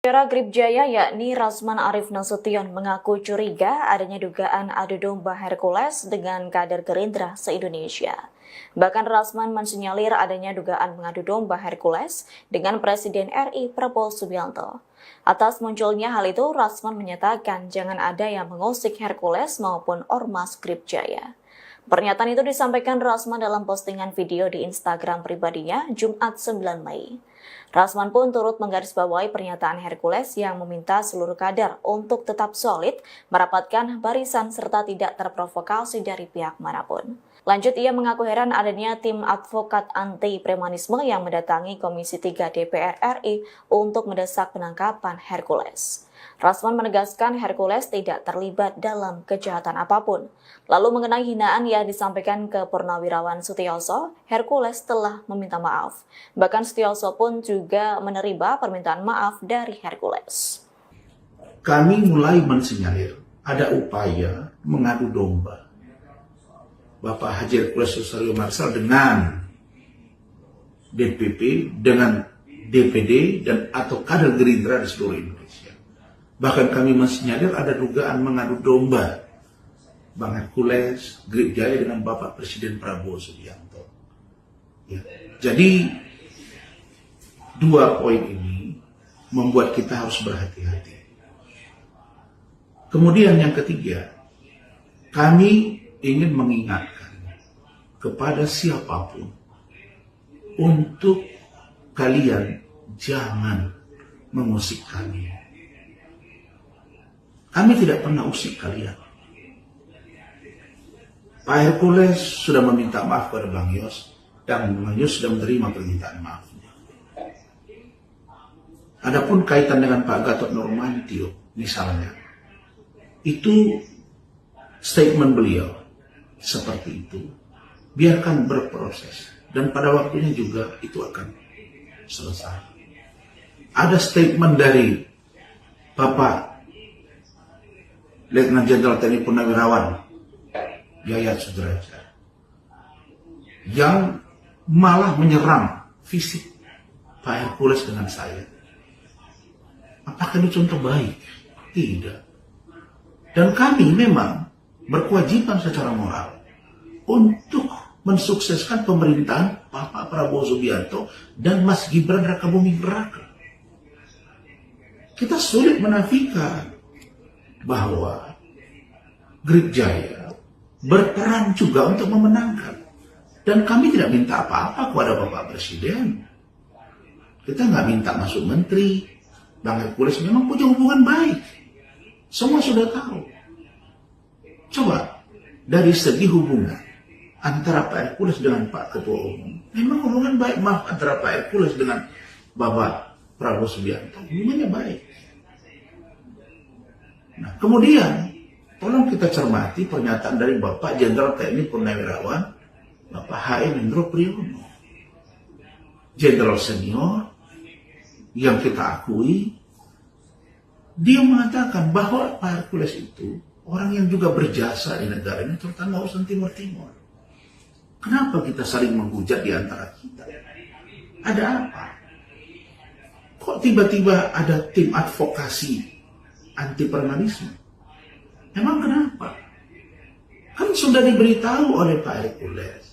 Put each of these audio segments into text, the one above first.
Juara Grip Jaya yakni Rasman Arif Nasution mengaku curiga adanya dugaan adu domba Hercules dengan kader Gerindra se-Indonesia. Bahkan Rasman mensinyalir adanya dugaan mengadu domba Hercules dengan Presiden RI Prabowo Subianto. Atas munculnya hal itu, Rasman menyatakan jangan ada yang mengusik Hercules maupun Ormas Grip Jaya. Pernyataan itu disampaikan Rasman dalam postingan video di Instagram pribadinya Jumat 9 Mei. Rasman pun turut menggarisbawahi pernyataan Hercules yang meminta seluruh kader untuk tetap solid, merapatkan barisan serta tidak terprovokasi dari pihak manapun. Lanjut, ia mengaku heran adanya tim advokat anti premanisme yang mendatangi Komisi 3 DPR RI untuk mendesak penangkapan Hercules. Rasman menegaskan Hercules tidak terlibat dalam kejahatan apapun. Lalu mengenai hinaan yang disampaikan ke Purnawirawan Sutioso, Hercules telah meminta maaf. Bahkan Sutioso pun juga menerima permintaan maaf dari Hercules. Kami mulai mensinyalir ada upaya mengadu domba Bapak Haji Hercules Rosario Marsal dengan DPP, dengan DPD, dan atau kader Gerindra di seluruh Indonesia. Bahkan kami mensinyalir ada dugaan mengadu domba Bang Hercules, Grip Jaya dengan Bapak Presiden Prabowo Subianto. Ya. Jadi, dua poin ini membuat kita harus berhati-hati. Kemudian yang ketiga, kami ingin mengingatkan kepada siapapun untuk kalian jangan mengusik kami. Kami tidak pernah usik kalian. Pak Hercules sudah meminta maaf kepada Bang Yos, dan Bang Yos sudah menerima permintaan maafnya. Adapun kaitan dengan Pak Gatot Nurmantio, misalnya, itu statement beliau seperti itu. Biarkan berproses, dan pada waktunya juga itu akan selesai. Ada statement dari Bapak Letnan Jenderal TNI Purnawirawan Yayat Sudrajat yang malah menyerang fisik Pak Hercules dengan saya. Apakah ini contoh baik? Tidak. Dan kami memang berkewajiban secara moral untuk mensukseskan pemerintahan Bapak Prabowo Subianto dan Mas Gibran Rakabuming Raka. Kita sulit menafikan bahwa Grip Jaya berperan juga untuk memenangkan. Dan kami tidak minta apa-apa kepada Bapak Presiden. Kita nggak minta masuk menteri. Bang Hercules memang punya hubungan baik. Semua sudah tahu. Coba, dari segi hubungan antara Pak Hercules dengan Pak Ketua Umum, memang hubungan baik. Maaf, antara Pak Hercules dengan Bapak Prabowo Subianto, hubungannya baik. Nah, kemudian tolong kita cermati pernyataan dari Bapak Jenderal TNI Purnawirawan Bapak H.M. Hendro Priyono, Jenderal senior yang kita akui. Dia mengatakan bahwa Pak Hercules itu orang yang juga berjasa di negara ini, terutama urusan Timur Timur. Kenapa kita saling menghujat di antara kita? Ada apa? Kok tiba-tiba ada tim advokasi anti premanisme? Emang kenapa? Kan sudah diberitahu oleh Pak Hercules,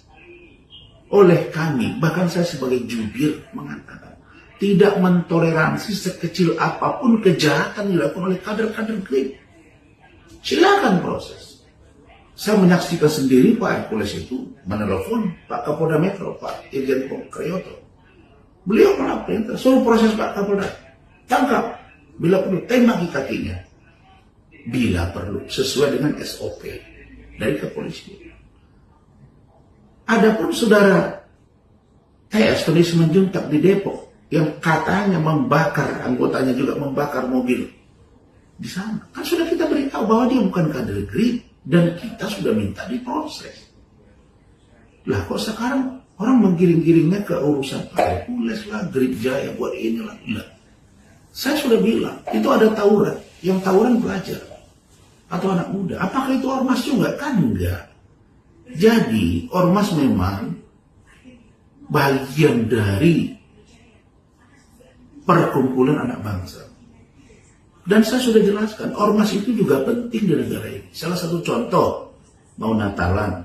oleh kami, bahkan saya sebagai jubir mengatakan tidak mentoleransi sekecil apapun kejahatan dilakukan oleh kader-kader Grip. Silakan proses. Saya menyaksikan sendiri Pak Hercules itu menelepon Pak Kapolda Metro, Pak Irjen Pol Kriyoto. Beliau melakukan suruh proses Pak Kapolda, tangkap, bila perlu tembaki kakinya, bila perlu sesuai dengan SOP dari kepolisian. Adapun saudara TS Tony Simanjuntak di Depok yang katanya membakar, anggotanya juga membakar mobil di sana, kan sudah kita beritahu bahwa dia bukan kader Grip dan kita sudah minta diproses. Lah kok sekarang orang menggiring-giringnya ke urusan Pak Hercules lah, Grip Jaya buat inilah. Lah, saya sudah bilang itu ada tawuran, yang tawuran pelajar atau anak muda. Apakah itu ormas juga? Kan enggak. Jadi ormas memang bagian dari perkumpulan anak bangsa. Dan saya sudah jelaskan, ormas itu juga penting di negara ini. Salah satu contoh, mau Natalan,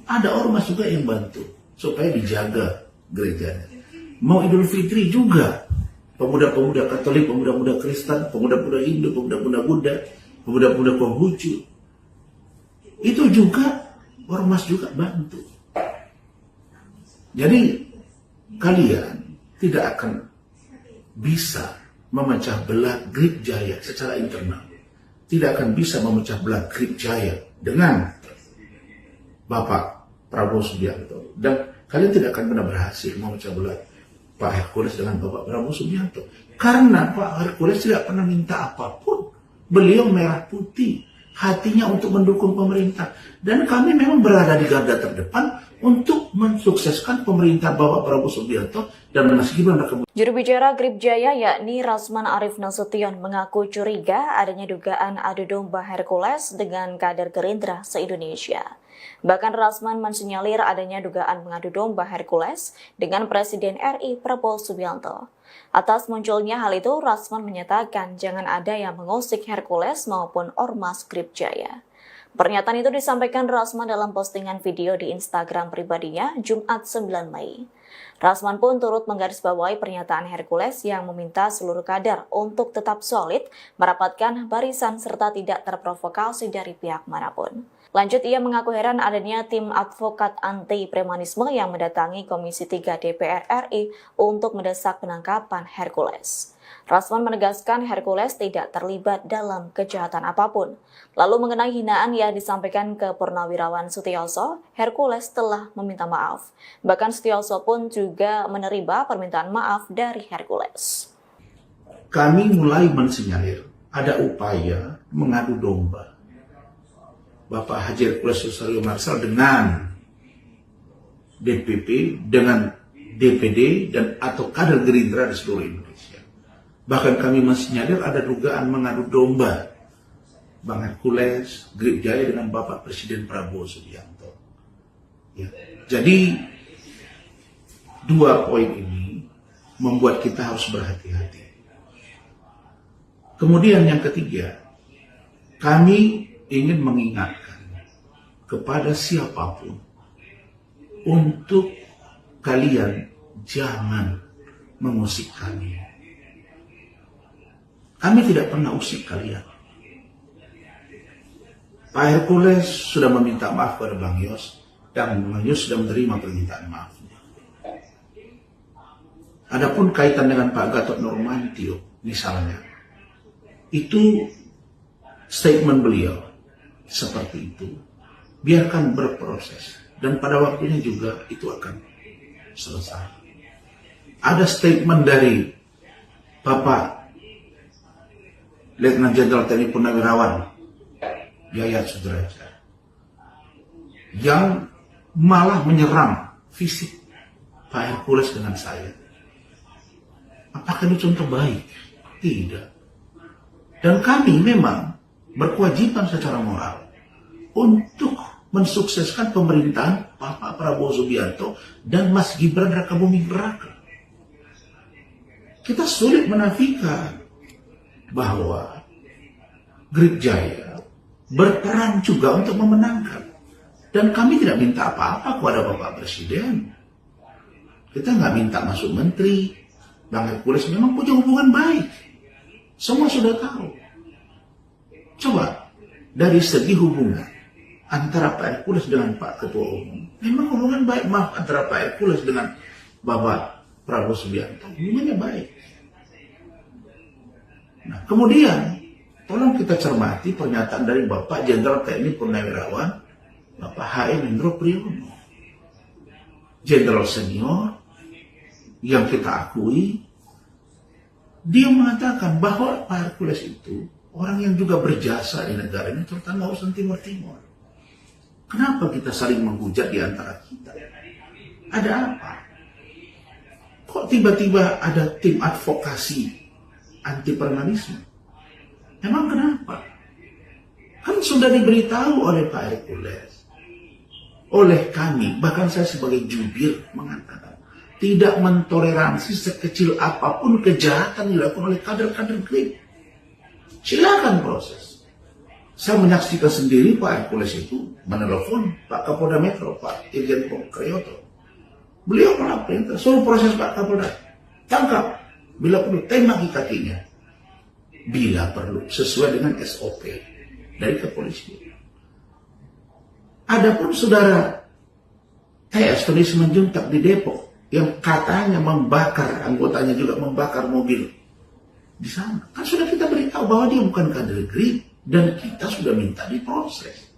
ada ormas juga yang bantu supaya dijaga gerejanya. Mau Idul Fitri juga, pemuda-pemuda Katolik, pemuda-pemuda Kristen, pemuda-pemuda Hindu, pemuda-pemuda Buddha, pemuda-pemuda Konghucu, itu juga ormas juga bantu. Jadi kalian tidak akan bisa memecah belah Grip Jaya secara internal. Tidak akan bisa memecah belah Grip Jaya dengan Bapak Prabowo Subianto. Dan kalian tidak akan pernah berhasil memecah belah Pak Hercules dengan Bapak Prabowo Subianto. Karena Pak Hercules tidak pernah minta apapun. Beliau merah putih, hatinya untuk mendukung pemerintah. Dan kami memang berada di garda terdepan untuk mensukseskan pemerintah Bapak Prabowo Subianto dan Mas Gibran Raka Buming. Juru bicara Grip Jaya yakni Rasman Arif Nasution mengaku curiga adanya dugaan adu domba Hercules dengan kader Gerindra se-Indonesia. Bahkan Rasman mensinyalir adanya dugaan mengadu domba Hercules dengan Presiden RI Prabowo Subianto. Atas munculnya hal itu, Rasman menyatakan jangan ada yang mengusik Hercules maupun ormas Grip Jaya. Pernyataan itu disampaikan Rasman dalam postingan video di Instagram pribadinya Jumat 9 Mei. Rasman pun turut menggarisbawahi pernyataan Hercules yang meminta seluruh kader untuk tetap solid, merapatkan barisan serta tidak terprovokasi dari pihak manapun. Lanjut, ia mengaku heran adanya tim advokat anti premanisme yang mendatangi Komisi 3 DPR RI untuk mendesak penangkapan Hercules. Rasman menegaskan Hercules tidak terlibat dalam kejahatan apapun. Lalu mengenai hinaan yang disampaikan ke Purnawirawan Sutioso, Hercules telah meminta maaf. Bahkan Sutioso pun juga menerima permintaan maaf dari Hercules. Kami mulai mensinyalir ada upaya mengadu domba Bapak Haji Hercules Husario Marsal dengan DPP, dengan DPD, dan atau kader Gerindra di seluruh Indonesia. Bahkan kami mensinyalir ada dugaan mengadu domba Bang Hercules, Grip Jaya dengan Bapak Presiden Prabowo Subianto. Ya. Jadi dua poin ini membuat kita harus berhati-hati. Kemudian yang ketiga, kami ingin mengingatkan kepada siapapun untuk kalian jangan mengusik kami. Kami tidak pernah usik kalian. Pak Hercules sudah meminta maaf kepada Bang Yos, dan Bang Yos sudah menerima permintaan maafnya. Adapun kaitan dengan Pak Gatot Nurmantio, misalnya, itu statement beliau seperti itu. Biarkan berproses, dan pada waktunya juga itu akan selesai. Ada statement dari Bapak Letnan Jenderal TNI Purnawirawan Yayat Sudrajat yang malah menyerang fisik Pak Hercules dengan saya. Apakah itu contoh baik? Tidak. Dan kami memang berkewajiban secara moral untuk mensukseskan pemerintahan Bapak Prabowo Subianto dan Mas Gibran Raka Buming Raka. Kita sulit menafikan bahwa Grip Jaya berperan juga untuk memenangkan. Dan kami tidak minta apa-apa kepada Bapak Presiden. Kita nggak minta masuk menteri. Bang Hercules memang punya hubungan baik. Semua sudah tahu. Coba, dari segi hubungan antara Pak Hercules dengan Pak Ketua Umum, memang hubungan baik. Maaf, antara Pak Hercules dengan Bapak Prabowo Subianto, hubungannya baik. Nah, kemudian tolong kita cermati pernyataan dari Bapak Jenderal TNI Purnawirawan Bapak H.M. Hendro Priyono, Jenderal senior yang kita akui. Dia mengatakan bahwa Pak Hercules itu orang yang juga berjasa di negara ini, terutama urusan Timur Timur. Kenapa kita saling menghujat di antara kita? Ada apa? Kok tiba-tiba ada tim advokasi anti premanisme? Emang kenapa? Kan sudah diberitahu oleh Pak Hercules, oleh kami, bahkan saya sebagai jubir mengatakan tidak mentoleransi sekecil apapun kejahatan dilakukan oleh kader-kader Grip. Silakan proses. Saya menyaksikan sendiri Pak Hercules itu menelepon Pak Kapolda Metro, Pak Irjen Pol Kriyoto. Beliau malah perintah, suruh proses Pak Kapolda. Tangkap, bila perlu tembaki kakinya. Bila perlu, sesuai dengan SOP dari kepolisian. Adapun saudara TS Tony Simanjuntak di Depok yang katanya membakar, anggotanya juga membakar mobil di sana. Kan sudah kita beritahu bahwa dia bukan kader GRIP dan kita sudah minta diproses.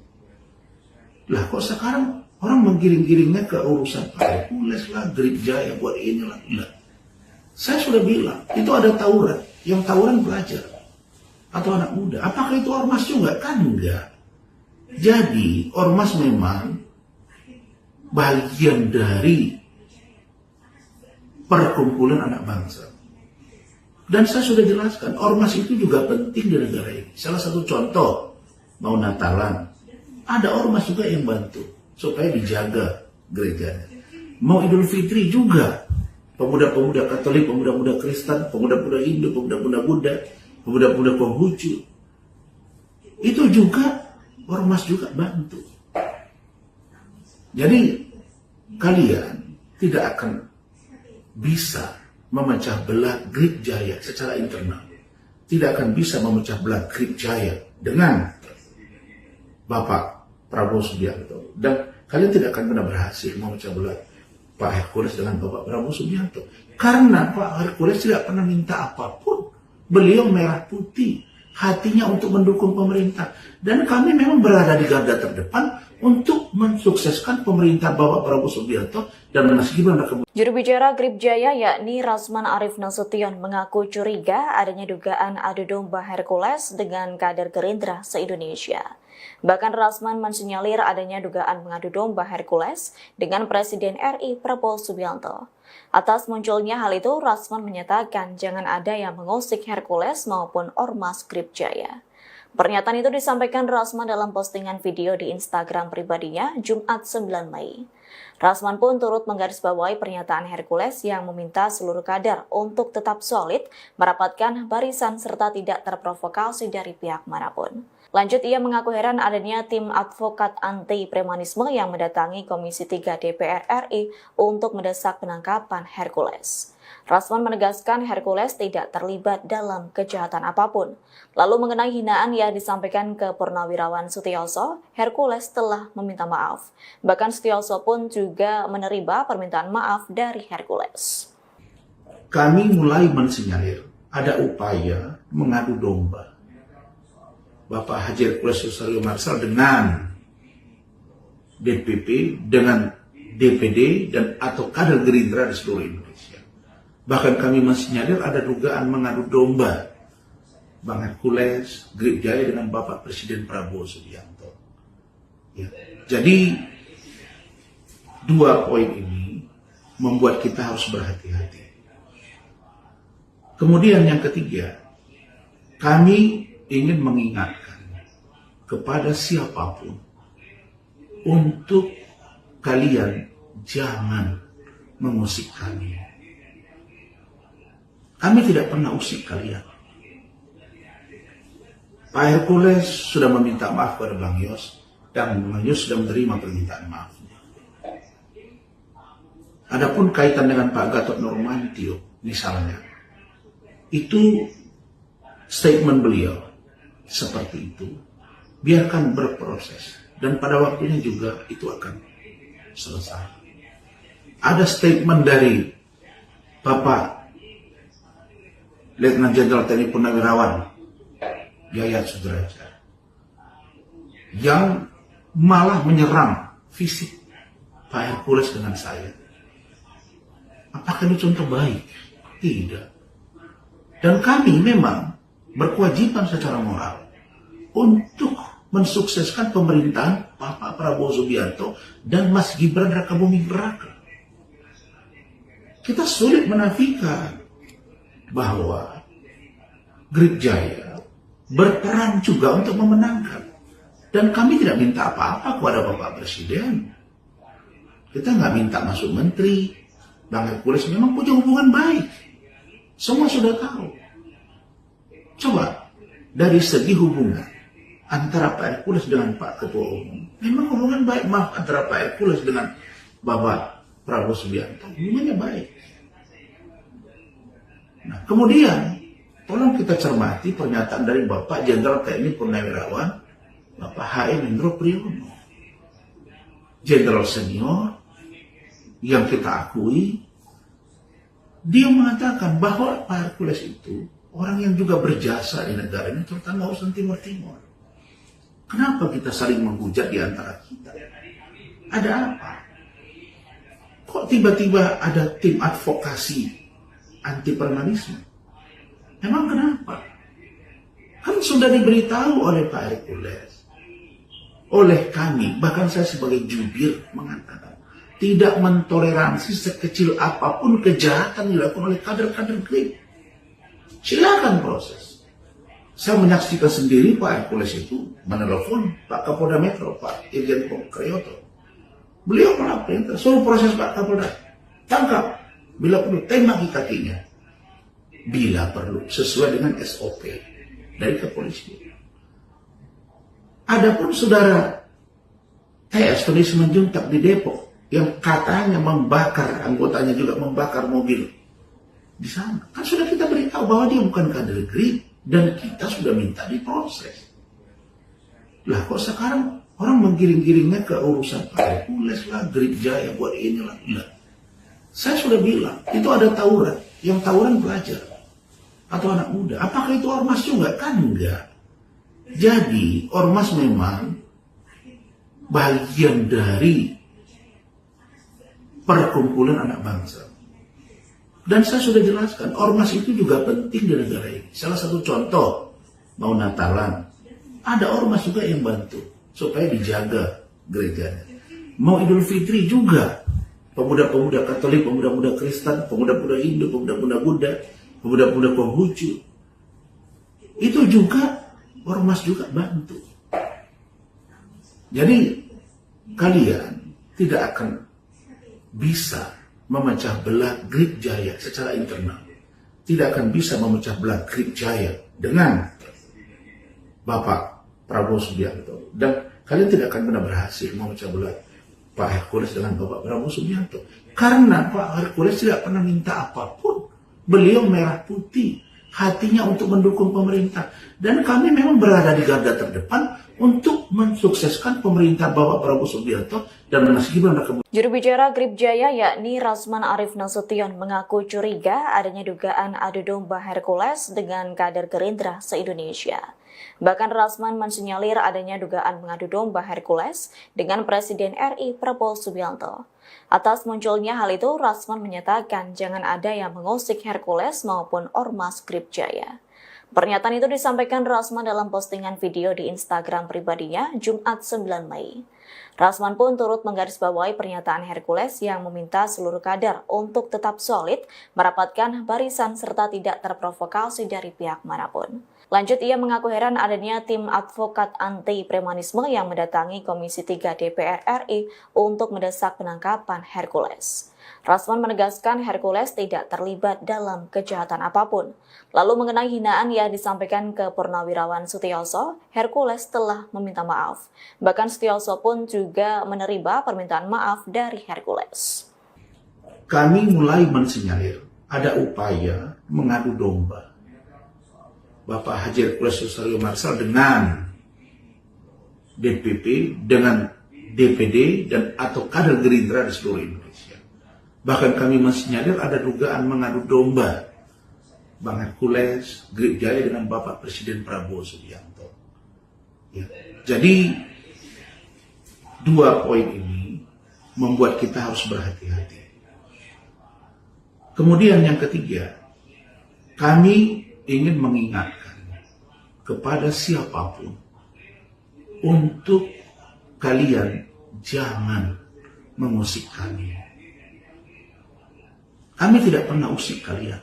Lah kok sekarang orang menggiring-giringnya ke urusan Pak Hercules lah, GRIP Jaya buat inilah. Lah. Saya sudah bilang, itu ada tawuran. Yang tawuran pelajar atau anak muda. Apakah itu ormas juga? Kan enggak. Jadi ormas memang bagian dari perkumpulan anak bangsa. Dan saya sudah jelaskan, ormas itu juga penting di negara ini. Salah satu contoh, mau Natalan, ada ormas juga yang bantu supaya dijaga gerejanya. Mau Idul Fitri juga, pemuda-pemuda Katolik, pemuda-pemuda Kristen, pemuda-pemuda Hindu, pemuda-pemuda Buddha, pemuda-pemuda Konghucu, itu juga ormas juga bantu. Jadi kalian tidak akan bisa memecah belah GRIP Jaya secara internal. Tidak akan bisa memecah belah GRIP Jaya dengan Bapak Prabowo Subianto. Dan kalian tidak akan pernah berhasil memecah belah Pak Hercules dengan Bapak Prabowo Subianto. Karena Pak Hercules tidak pernah minta apapun. Beliau merah putih, hatinya untuk mendukung pemerintah. Dan kami memang berada di garda terdepan untuk mensukseskan pemerintah Bapak Prabowo Subianto dan Mas Gibran Raka. Juru bicara GRIP Jaya yakni Rasman Arif Nasution mengaku curiga adanya dugaan adu domba Hercules dengan kader Gerindra se-Indonesia. Bahkan Rasman mensinyalir adanya dugaan mengadu domba Hercules dengan Presiden RI Prabowo Subianto. Atas munculnya hal itu, Rasman menyatakan jangan ada yang mengusik Hercules maupun ormas GRIP Jaya. Pernyataan itu disampaikan Rasman dalam postingan video di Instagram pribadinya Jumat 9 Mei. Rasman pun turut menggarisbawahi pernyataan Hercules yang meminta seluruh kader untuk tetap solid, merapatkan barisan serta tidak terprovokasi dari pihak manapun. Lanjut, ia mengaku heran adanya tim advokat anti premanisme yang mendatangi Komisi 3 DPR RI untuk mendesak penangkapan Hercules. Rasman menegaskan Hercules tidak terlibat dalam kejahatan apapun. Lalu mengenai hinaan yang disampaikan ke Purnawirawan Sutioso, Hercules telah meminta maaf. Bahkan Sutioso pun juga menerima permintaan maaf dari Hercules. Kami mulai mensinyalir ada upaya mengadu domba Bapak Haji Hercules Rosario Marsal dengan DPP, dengan DPD, dan atau kader Gerindra di seluruh Indonesia. Bahkan kami mensinyalir ada dugaan mengadu domba Bang Hercules, GRIP Jaya dengan Bapak Presiden Prabowo Subianto. Ya. Jadi dua poin ini membuat kita harus berhati-hati. Kemudian yang ketiga, kami ingin mengingatkan kepada siapapun untuk kalian jangan mengusik kami. Kami tidak pernah usik kalian. Pak Hercules sudah meminta maaf kepada Bang Yos dan Bang Yos sudah menerima permintaan maafnya. Adapun kaitan dengan Pak Gatot Nurmantio misalnya, itu statement beliau seperti itu, biarkan berproses dan pada waktunya juga itu akan selesai. Ada statement dari Bapak Letnan Jenderal TNI Purnawirawan Yayat Sudrajat yang malah menyerang fisik Pak Hercules dengan saya. Apakah ini contoh baik? Tidak. Dan kami memang berkewajiban secara moral untuk mensukseskan pemerintahan Bapak Prabowo Subianto dan Mas Gibran Rakabuming Raka. Kita sulit menafikan bahwa GRIP Jaya berperan juga untuk memenangkan. Dan kami tidak minta apa-apa kepada Bapak Presiden. Kita nggak minta masuk menteri. Bang Hercules memang punya hubungan baik. Semua sudah tahu. Coba dari segi hubungan antara Pak Hercules dengan Pak Ketua Umum, memang hubungan baik. Maaf, antara Pak Hercules dengan Bapak Prabowo Subianto, hubungannya baik. Nah, kemudian tolong kita cermati pernyataan dari Bapak Jenderal TNI Purnawirawan, Bapak HM Hendro Priyono, Jenderal senior yang kita akui. Dia mengatakan bahwa Pak Hercules itu orang yang juga berjasa di negara ini, terutama urusan Timur Timur. Kenapa kita saling menghujat di antara kita? Ada apa? Kok tiba-tiba ada tim advokasi anti permanisme? Emang kenapa? Kan sudah diberitahu oleh Pak Hercules, oleh kami, bahkan saya sebagai jubir mengatakan, tidak mentoleransi sekecil apapun kejahatan dilakukan oleh kader-kader GRIP. Silakan proses. Saya menyaksikan sendiri Pak Hercules itu menelepon Pak Kapolda Metro, Pak Irjen Pol Kriyoto. Beliau malah perintah, suruh proses Pak Kapolda. Tangkap. Bila perlu, tembaki kakinya. Bila perlu, sesuai dengan SOP dari kepolisian. Adapun saudara TS Tony Simanjuntak di Depok, yang katanya membakar, anggotanya juga membakar mobil di sana. Kan sudah kita beritahu bahwa dia bukan kader GRIP dan kita sudah minta diproses. Lah kok sekarang orang menggiring-giringnya ke urusan Pak Hercules lah, GRIP Jaya buat inilah. Lah. Saya sudah bilang, itu ada tawuran. Yang tawuran pelajar atau anak muda. Apakah itu ormas juga? Kan enggak. Jadi ormas memang bagian dari perkumpulan anak bangsa. Dan saya sudah jelaskan, ormas itu juga penting di negara ini. Salah satu contoh, mau Natalan, ada ormas juga yang bantu supaya dijaga gerejanya. Mau Idul Fitri juga, pemuda-pemuda Katolik, pemuda-pemuda Kristen, pemuda-pemuda Hindu, pemuda-pemuda Buddha, pemuda-pemuda Konghucu, itu juga ormas juga bantu. Jadi kalian tidak akan bisa memecah belah GRIP Jaya secara internal. Tidak akan bisa memecah belah GRIP Jaya dengan Bapak Prabowo Subianto. Dan kalian tidak akan pernah berhasil memecah belah Pak Hercules dengan Bapak Prabowo Subianto. Karena Pak Hercules tidak pernah minta apapun. Beliau merah putih, hatinya untuk mendukung pemerintah. Dan kami memang berada di garda terdepan untuk mensukseskan pemerintah Bapak Prabowo Subianto dan Mas Gibran Raka. Juru bicara GRIP Jaya yakni Rasman Arif Nasution mengaku curiga adanya dugaan adu domba Hercules dengan kader Gerindra se-Indonesia. Bahkan Rasman mensinyalir adanya dugaan mengadu domba Hercules dengan Presiden RI Prabowo Subianto. Atas munculnya hal itu, Rasman menyatakan jangan ada yang mengusik Hercules maupun ormas GRIP Jaya. Pernyataan itu disampaikan Rasman dalam postingan video di Instagram pribadinya Jumat 9 Mei. Rasman pun turut menggarisbawahi pernyataan Hercules yang meminta seluruh kader untuk tetap solid, merapatkan barisan serta tidak terprovokasi dari pihak manapun. Lanjut, ia mengaku heran adanya tim advokat anti premanisme yang mendatangi Komisi 3 DPR RI untuk mendesak penangkapan Hercules. Rasman menegaskan Hercules tidak terlibat dalam kejahatan apapun. Lalu mengenai hinaan yang disampaikan ke Purnawirawan Sutioso, Hercules telah meminta maaf. Bahkan Sutioso pun juga menerima permintaan maaf dari Hercules. Kami mulai mensinyalir ada upaya mengadu domba Bapak Haji Hercules Susaryo Marsal dengan DPP, dengan DPD, dan atau kader Gerindra di seluruh Indonesia. Bahkan kami mensinyalir ada dugaan mengadu domba Bang Hercules, GRIP Jaya dengan Bapak Presiden Prabowo Subianto. Ya. Jadi dua poin ini membuat kita harus berhati-hati. Kemudian yang ketiga, kami ingin mengingatkan kepada siapapun untuk kalian jangan mengusik kami. Kami tidak pernah usik kalian.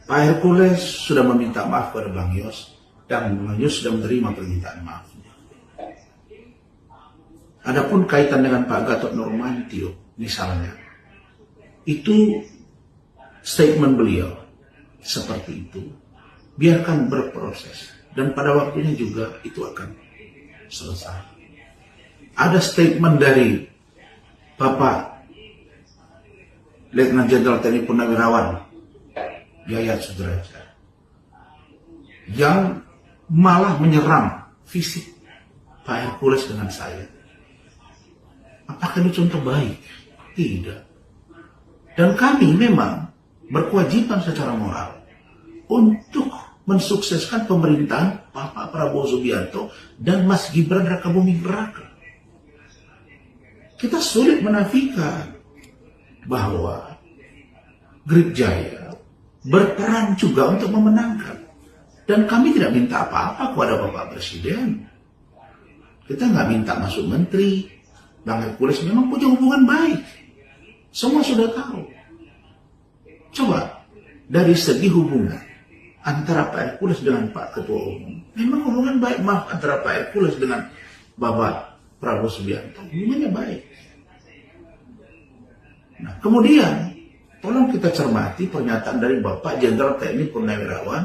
Pak Hercules sudah meminta maaf kepada Bang Yos dan Bang Yos sudah menerima permintaan maafnya. Adapun kaitan dengan Pak Gatot Nurmantio misalnya, itu statement beliau seperti itu biarkan berproses. Dan pada waktunya juga itu akan selesai. Ada statement dari Bapak Letnan Jenderal TNI Purnawirawan Yayat Sudrajat yang malah menyerang fisik Pak Hercules dengan saya. Apakah itu contoh baik? Tidak. Dan kami memang berkewajiban secara moral untuk mensukseskan pemerintahan Bapak Prabowo Subianto dan Mas Gibran Rakabuming Raka. Kita sulit menafikan bahwa Grip Jaya berperan juga untuk memenangkan. Dan kami tidak minta apa-apa kepada Bapak Presiden. Kita nggak minta masuk menteri. Bang Hercules memang punya hubungan baik. Semua sudah tahu. Coba, dari segi hubungan antara Pak Hercules dengan Pak Ketua Umum, memang hubungan baik. Maaf, antara Pak Hercules dengan Bapak Prabowo Subianto, hubungannya baik. Nah, kemudian, tolong kita cermati pernyataan dari Bapak Jenderal TNI Purnawirawan,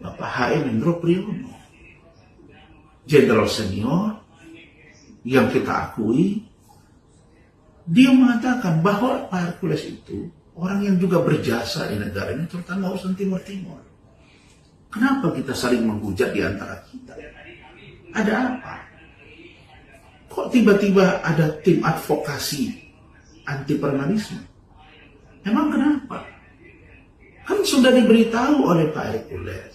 Bapak H.M. Hendro Priyono. Jenderal senior, yang kita akui, dia mengatakan bahwa Pak Hercules itu orang yang juga berjasa di negara ini, terutama urusan Timur Timur. Kenapa kita saling menghujat di antara kita? Ada apa? Kok tiba-tiba ada tim advokasi anti permanisme? Emang kenapa? Kan sudah diberitahu oleh Pak Hercules,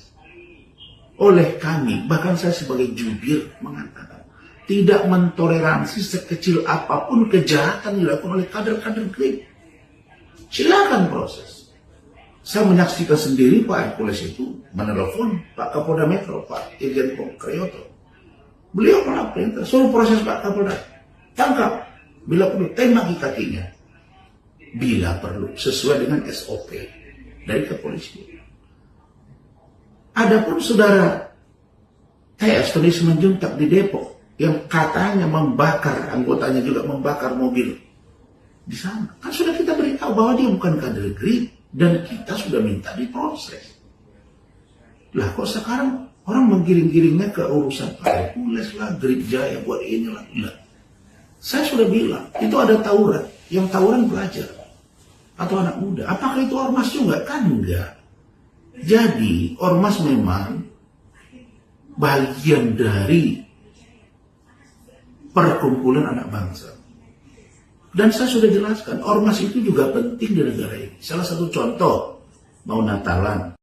oleh kami, bahkan saya sebagai jubir mengatakan, tidak mentoleransi sekecil apapun kejahatan dilakukan oleh kader-kader Grip. Silakan proses. Saya menyaksikan sendiri Pak Hercules itu menelepon Pak Kapolda Metro, Pak Irjen Pol Kriyoto. Beliau malah perintah, suruh proses Pak Kapolda. Tangkap. Bila perlu, tembaki kakinya. Bila perlu, sesuai dengan SOP dari kepolisian. Adapun saudara TS Tony Simanjuntak di Depok yang katanya membakar, anggotanya juga membakar mobil di sana. Kan sudah kita beritahu bahwa dia bukan kader Grip dan kita sudah minta diproses. Lah kok sekarang orang menggiring-giringnya ke urusan Pak Hercules lah, Grip Jaya buat inilah. Lah. Saya sudah bilang, itu ada tawuran. Yang tawuran pelajar atau anak muda. Apakah itu ormas juga? Kan enggak. Jadi ormas memang bagian dari perkumpulan anak bangsa. Dan saya sudah jelaskan, ormas itu juga penting di negara ini. Salah satu contoh, mau Natalan,